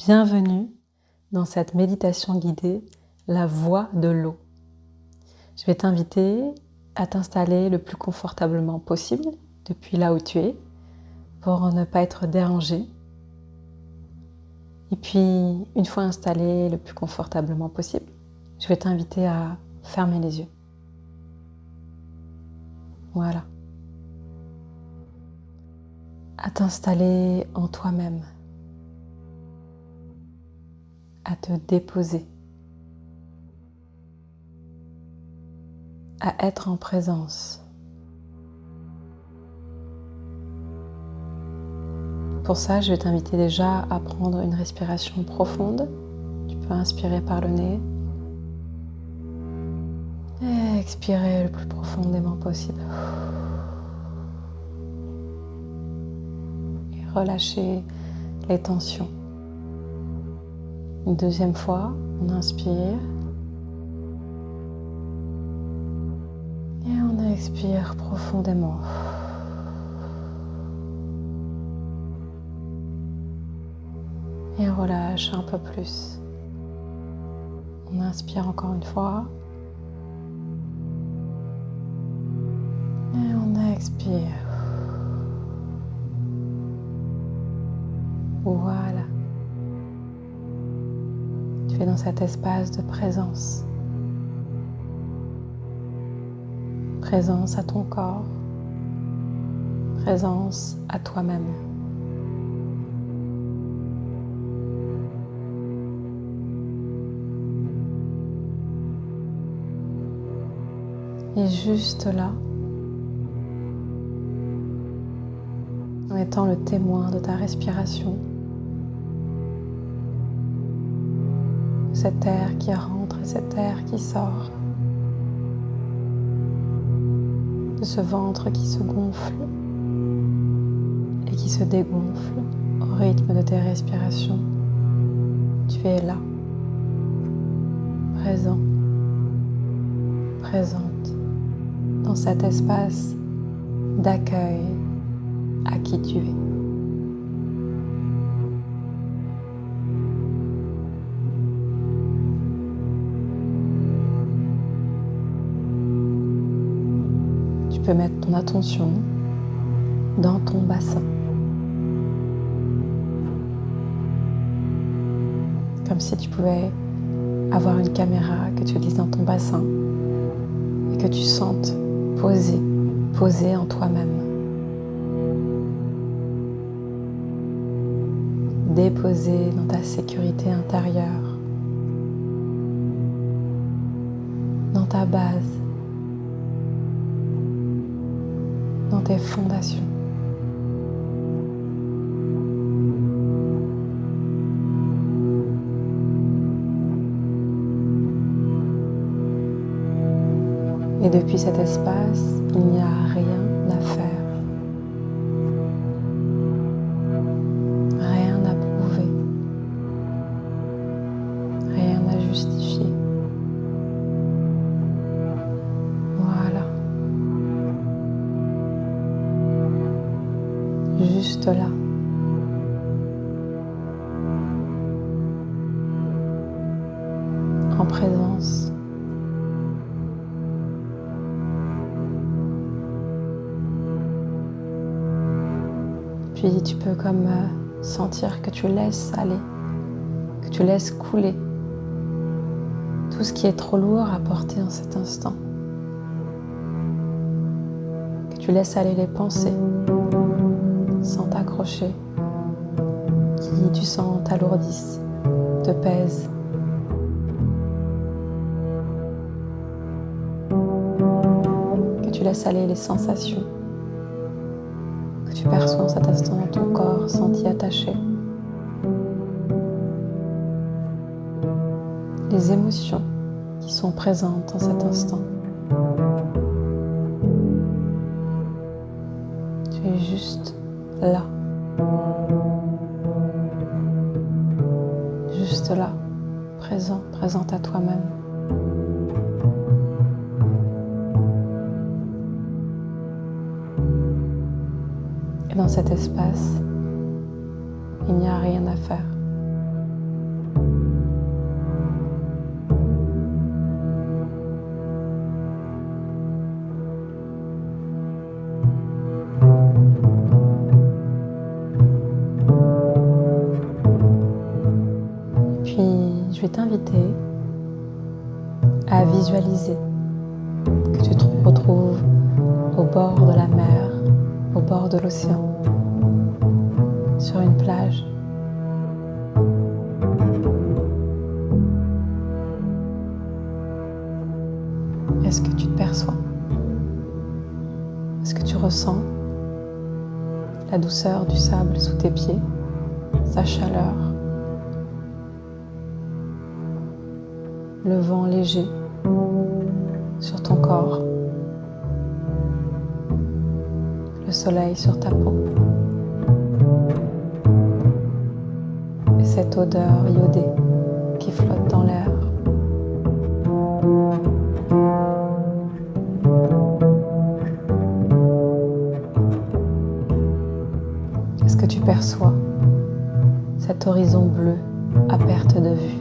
Bienvenue dans cette méditation guidée, la voie de l'eau. Je vais t'inviter à t'installer le plus confortablement possible depuis là où tu es pour ne pas être dérangé. Et puis, une fois installé le plus confortablement possible, je vais t'inviter à fermer les yeux. Voilà. À t'installer en toi-même. À te déposer. À être en présence. Pour ça, je vais t'inviter déjà à prendre une respiration profonde. Tu peux inspirer par le nez et expirer le plus profondément possible. Et relâcher les tensions. Une deuxième fois, on inspire et on expire profondément. Et on relâche un peu plus. On inspire encore une fois. Et on expire. Voilà. Tu es dans cet espace de présence. Présence à ton corps. Présence à toi-même. Et juste là, en étant le témoin de ta respiration, cet air qui rentre et cet air qui sort, de ce ventre qui se gonfle et qui se dégonfle au rythme de tes respirations. Tu es là, présent, présente, dans cet espace d'accueil à qui tu es. Tu peux mettre ton attention dans ton bassin. Comme si tu pouvais avoir une caméra que tu utilises dans ton bassin et que tu sentes posé en toi-même. Déposé dans ta sécurité intérieure, dans ta base, dans tes fondations. Et depuis cet espace, il n'y a rien à faire. Rien à prouver. Rien à justifier. Voilà. Juste là. En présence. Puis tu peux comme sentir que tu laisses aller, que tu laisses couler tout ce qui est trop lourd à porter en cet instant. Que tu laisses aller les pensées sans t'accrocher, qui tu sens t'alourdissent, te pèsent. Que tu laisses aller les sensations que tu perçois en cet instant dans ton corps sans t'y attacher. Les émotions qui sont présentes en cet instant. Tu es juste là. Juste là, présente à toi-même. Et dans cet espace, il n'y a rien à faire. je vais t'inviter à visualiser que tu te retrouves au bord de la mer, au bord de l'océan, sur une plage. Est-ce que tu te perçois? Est-ce que tu ressens la douceur du sable sous tes pieds, sa chaleur, le vent léger sur ton corps, le soleil sur ta peau et cette odeur iodée qui flotte dans l'air? Est-ce que tu perçois cet horizon bleu à perte de vue?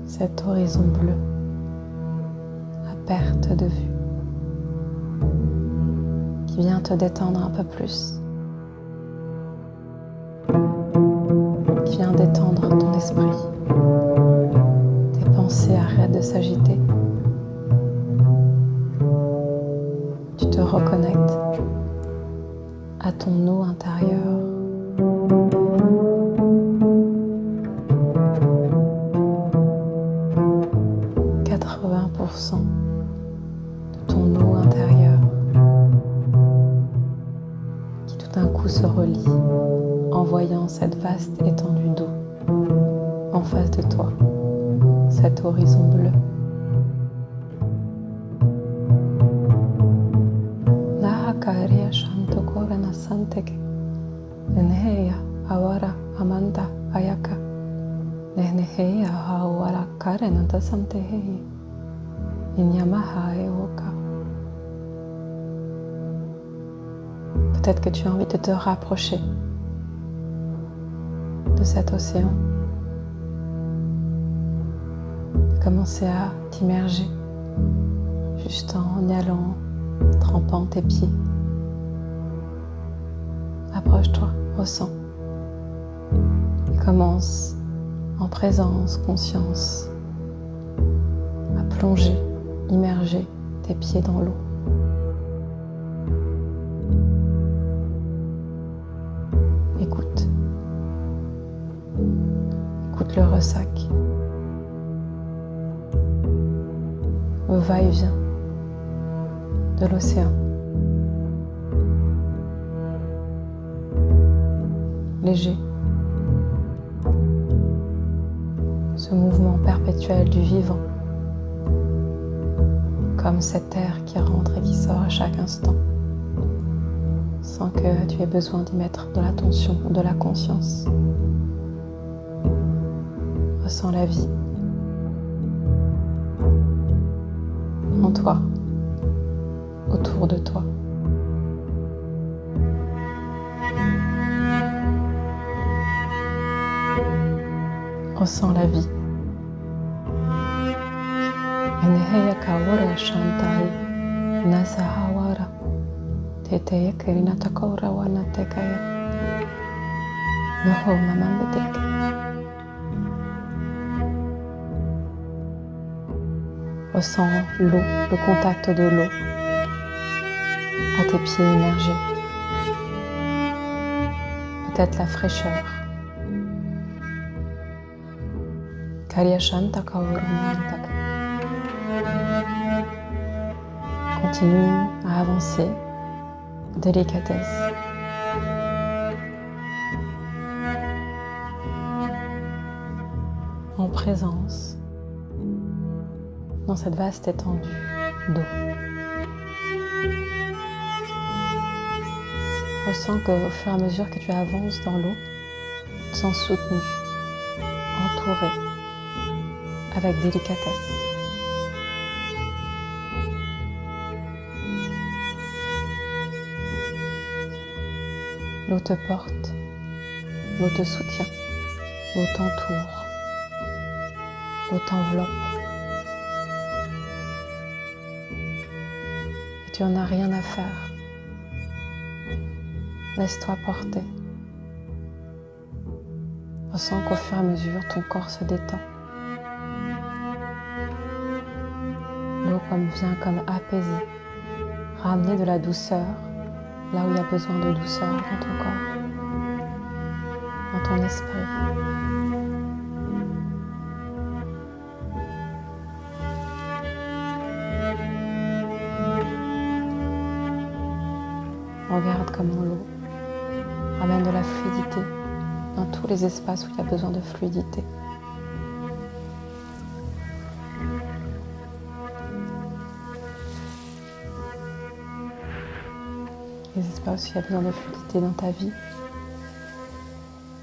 Cet horizon bleu à perte de vue qui vient te détendre un peu plus, qui vient détendre ton esprit. Tes pensées arrêtent de s'agiter. Tu te reconnectes à ton eau intérieure. De ton eau intérieure qui tout d'un coup se relie en voyant cette vaste étendue d'eau en face de toi, cet horizon bleu. Nahakaria shantokora nasanteke nenheya awara amanda ayaka nenheya awara karena tasanteheya. Peut-être que tu as envie de te rapprocher de cet océan, de commencer à t'immerger juste en y allant, trempant tes pieds. Approche-toi, ressens et commence en présence, conscience à plonger, immerger tes pieds dans l'eau. Écoute. Écoute le ressac, le va-et-vient de l'océan. Léger. Ce mouvement perpétuel du vivant. Comme cet air qui rentre et qui sort à chaque instant, sans que tu aies besoin d'y mettre de l'attention ou de la conscience. Ressens la vie en toi, autour de toi. Ressens la vie. Enheya kawara shantai nasahawara teteye kerina takora wana tekaya noho mamambedek. Ressens l'eau, le contact de l'eau à tes pieds immergés. Peut-être la fraîcheur. Karyashanta kaurumantaka. Continue à avancer, délicatesse. En présence, dans cette vaste étendue d'eau. Ressens qu'au fur et à mesure que tu avances dans l'eau, tu te sens soutenu, entouré, avec délicatesse. L'eau te porte, l'eau te soutient, l'eau t'entoure, l'eau t'enveloppe. Et tu n'en as rien à faire Laisse-toi porter. Ressens qu'au fur et à mesure, ton corps se détend. L'eau vient comme apaiser, ramener de la douceur là où il y a besoin de douceur dans ton corps, dans ton esprit. Regarde comment l'eau ramène de la fluidité dans tous les espaces où il y a besoin de fluidité. Les espaces où il y a besoin de fluidité dans ta vie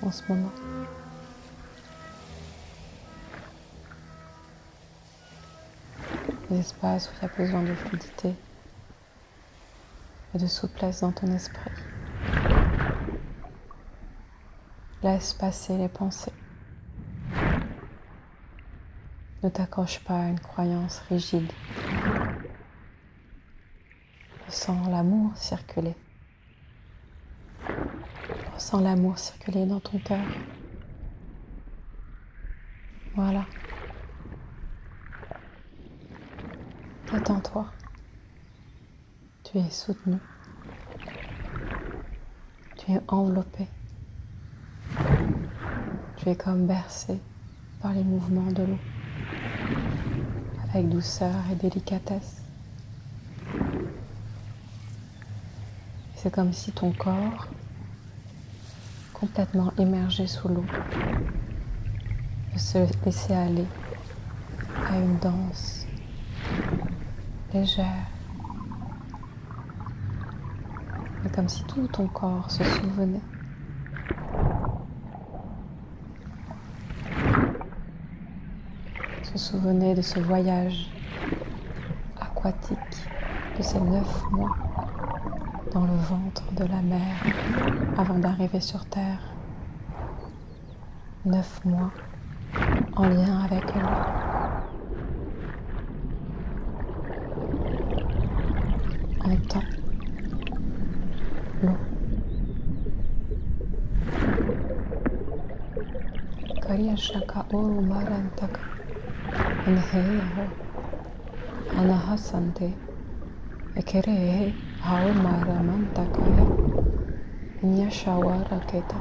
en ce moment. Les espaces où il y a besoin de fluidité et de souplesse dans ton esprit. Laisse passer les pensées. Ne t'accroche pas à une croyance rigide. Ressens l'amour circuler. Ressens l'amour circuler dans ton cœur. Voilà. Détends-toi. Tu es soutenu. Tu es enveloppé. Tu es comme bercé par les mouvements de l'eau, avec douceur et délicatesse. C'est comme si ton corps, complètement immergé sous l'eau, peut se laisser aller à une danse légère. Et comme si tout ton corps se souvenait. Se souvenait de ce voyage aquatique, de ces 9 mois dans le ventre de la mer avant d'arriver sur Terre. 9 mois en lien avec l'eau. En temps, l'eau. Kariya shaka oru marantaka. Inheho. Anahasante. Ekere hao maramantakaya. Nyashawara keta.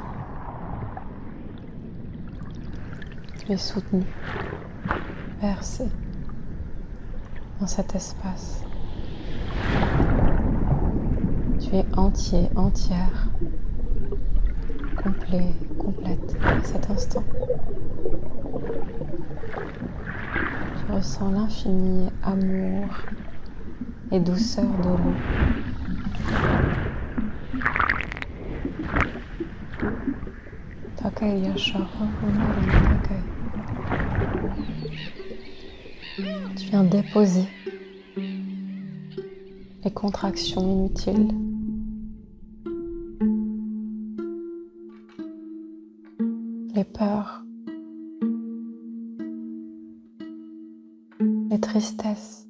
Tu es soutenu, bercé dans cet espace. Tu es entier, entière, complet, complète à cet instant. Tu ressens l'infini amour et douceur de l'eau. Takai yasha takai. Tu viens déposer les contractions inutiles. Les peurs, les tristesses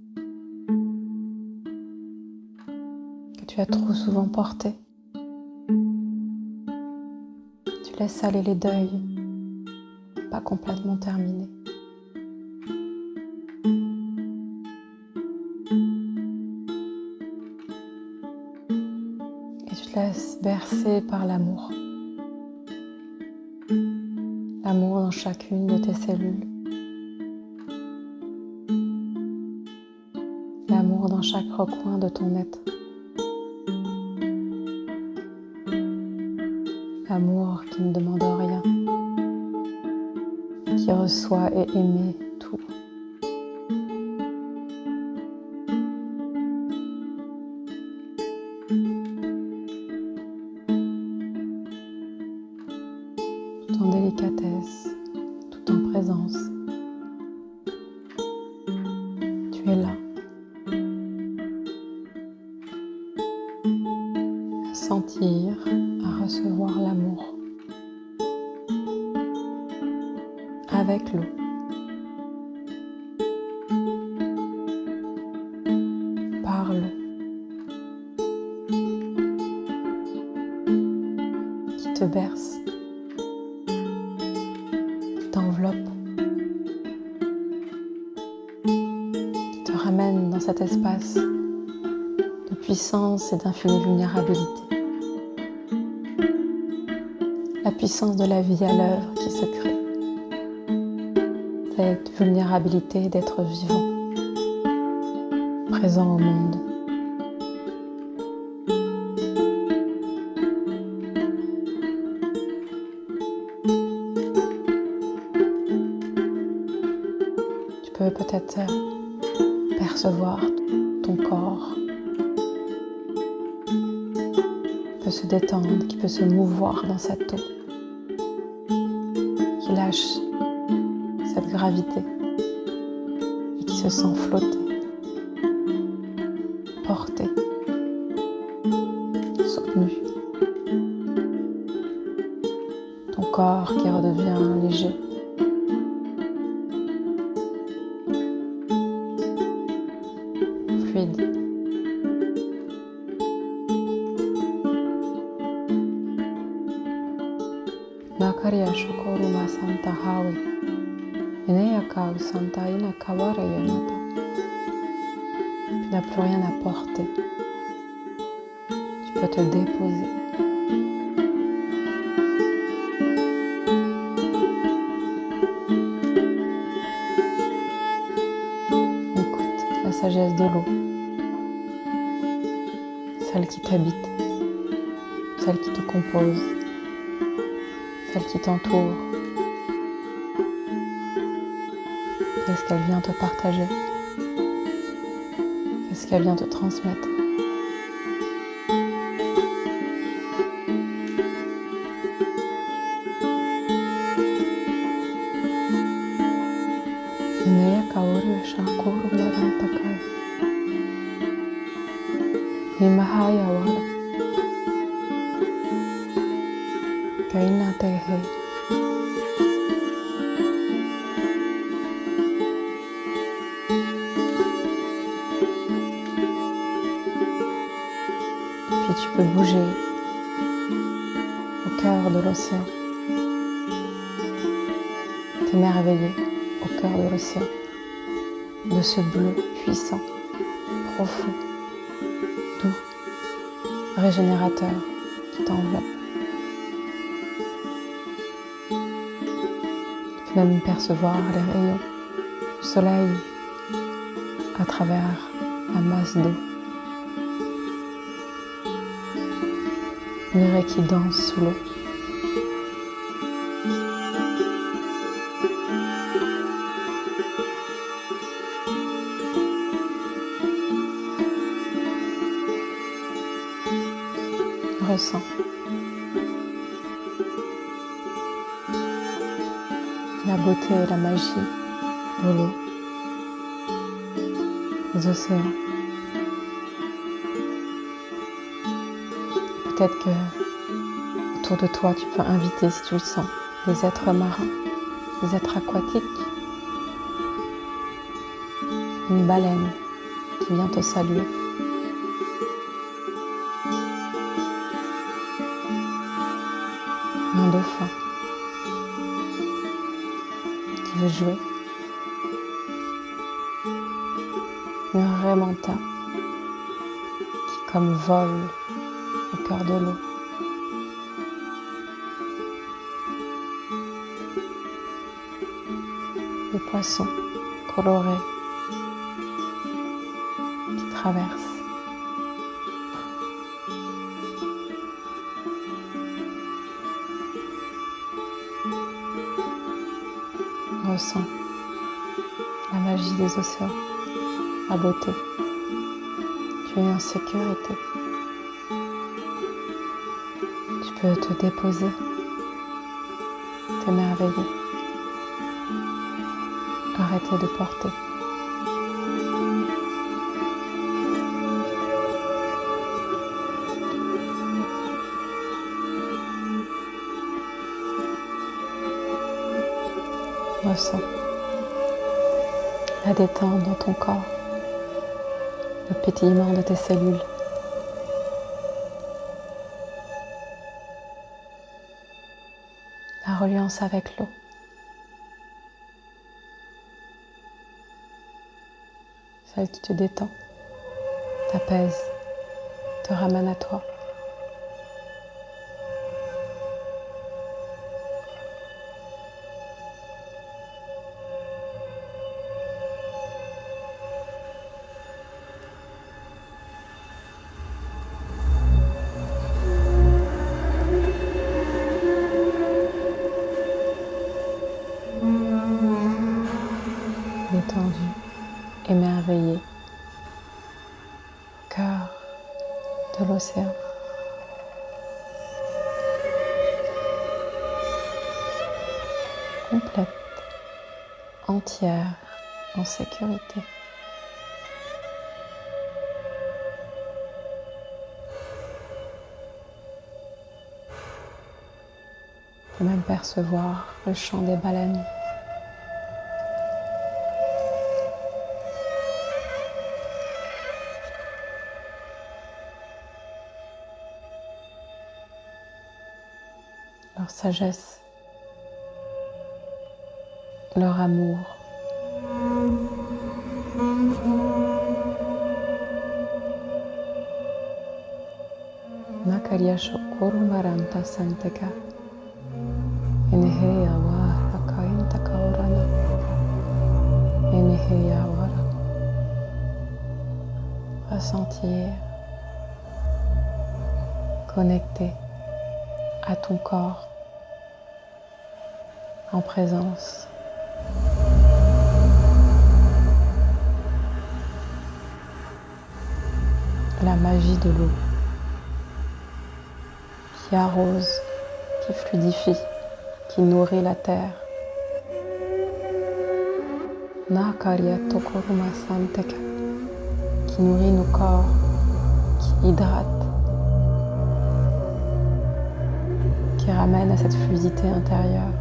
que tu as trop souvent portées. Tu laisses aller les deuils, pas complètement terminés. Et tu te laisses bercer par l'amour. L'amour dans chacune de tes cellules. L'amour dans chaque recoin de ton être. L'amour qui ne demande rien, qui reçoit et émet tout. Tout en délicatesse, tout en présence. Tu es là. À sentir, à recevoir l'amour. Avec l'eau. Par l'eau. te berce, qui t'enveloppe, qui te ramène dans cet espace de puissance et d'infinie vulnérabilité. La puissance de la vie à l'œuvre qui se crée. Cette vulnérabilité d'être vivant, présent au monde. Tu peux peut-être percevoir ton corps qui peut se détendre, qui peut se mouvoir dans cette eau, qui lâche cette gravité et qui se sent flotter, porté, soutenu. Ton corps qui redevient léger. Fluide. Nakaria shokoro ma santa hawe. Eneyaka ou santa ina kawara yanata. Tu n'as plus rien à porter. Tu peux te déposer. Écoute la sagesse de l'eau. Celle qui t'habite. Celle qui te compose. Celle qui t'entoure. Qu'est-ce qu'elle vient te partager? Qu'est-ce qu'elle vient te transmettre? Puis tu peux bouger au cœur de l'océan, t'émerveiller au cœur de l'océan, de ce bleu puissant, profond, doux, régénérateur qui t'enveloppe. Tu peux même percevoir les rayons du soleil à travers la masse d'eau. Mireille qui danse sous l'eau. Ressens la beauté et la magie de l'eau, des océans. Peut-être que autour de toi, tu peux inviter, si tu le sens, des êtres marins, des êtres aquatiques. Une baleine qui vient te saluer. Un dauphin qui veut jouer. Une raie manta qui comme vole au cœur de l'eau. Des poissons colorés qui traversent. Ressens la magie des océans, la beauté. Tu es en sécurité. Tu peux te déposer, t'émerveiller, arrêter de porter. Ressens la détente dans ton corps, le pétillement de tes cellules. la reliance avec l'eau. Celle qui te détend, t'apaise, te ramène à toi. Détendu, émerveillé, au cœur de l'océan. Complète, entière, en sécurité. Tu peux même percevoir le chant des baleines. Leur sagesse, leur amour. Nakaria shokuru maranta santeka. Eneheya wa akainta kaorana. Eneheya wara. Ressentir, connecter à ton corps en présence. La magie de l'eau qui arrose, qui fluidifie, qui nourrit la terre. Nakaria tokoruma santeka, qui nourrit nos corps, qui hydrate, qui ramène à cette fluidité intérieure.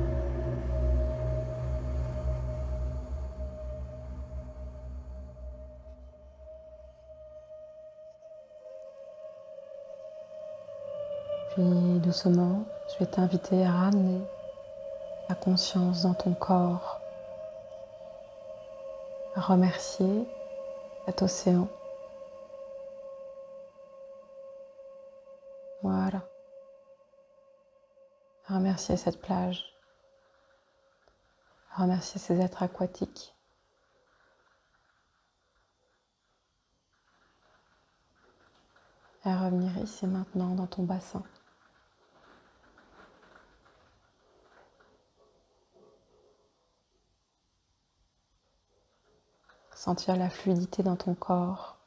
Puis doucement, je vais t'inviter à ramener la conscience dans ton corps, à remercier cet océan. Voilà. À remercier cette plage, à remercier ces êtres aquatiques. Et à revenir ici maintenant dans ton bassin. Sentir la fluidité dans ton corps.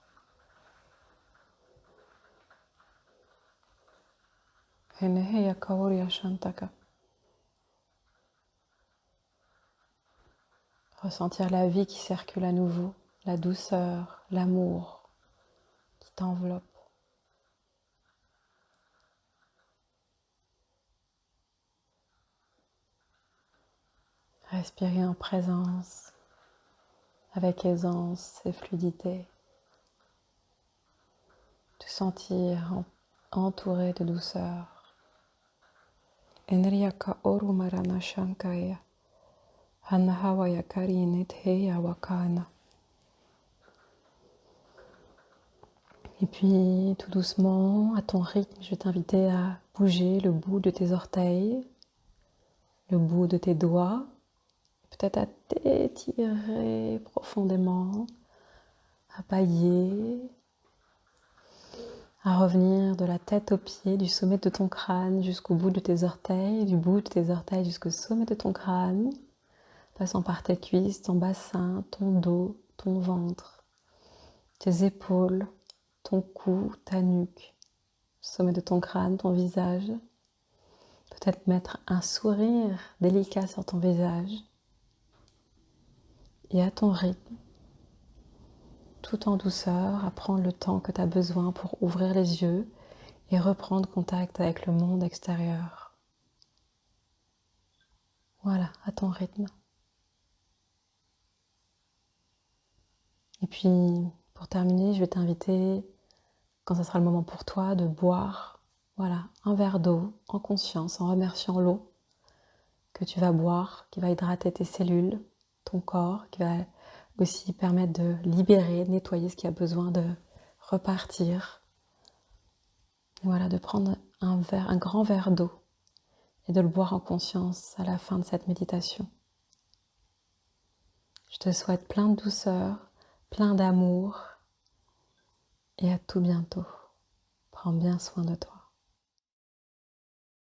Eneheya kaoria shantaka. Ressentir la vie qui circule à nouveau, la douceur, l'amour qui t'enveloppe. Respirer en présence, avec aisance et fluidité. Te sentir entouré de douceur. Enriaka oru marana shankaya. Hanahawaya karinit heya wakana. Et puis tout doucement, à ton rythme, je vais t'inviter à bouger le bout de tes orteils, le bout de tes doigts, peut-être à t'étirer profondément, à bâiller, à revenir de la tête aux pieds, du sommet de ton crâne jusqu'au bout de tes orteils, du bout de tes orteils jusqu'au sommet de ton crâne, passant par tes cuisses, ton bassin, ton dos, ton ventre, tes épaules, ton cou, ta nuque, sommet de ton crâne, ton visage. Peut-être mettre un sourire délicat sur ton visage. Et à ton rythme, tout en douceur, à prendre le temps que tu as besoin pour ouvrir les yeux et reprendre contact avec le monde extérieur. Voilà, à ton rythme. Et puis, pour terminer, je vais t'inviter, quand ce sera le moment pour toi, de boire, voilà, un verre d'eau en conscience, en remerciant l'eau que tu vas boire, qui va hydrater tes cellules, ton corps, qui va aussi permettre de libérer, de nettoyer ce qui a besoin de repartir. Et voilà, de prendre un grand verre d'eau et de le boire en conscience à la fin de cette méditation. Je te souhaite plein de douceur, plein d'amour et à tout bientôt. Prends bien soin de toi.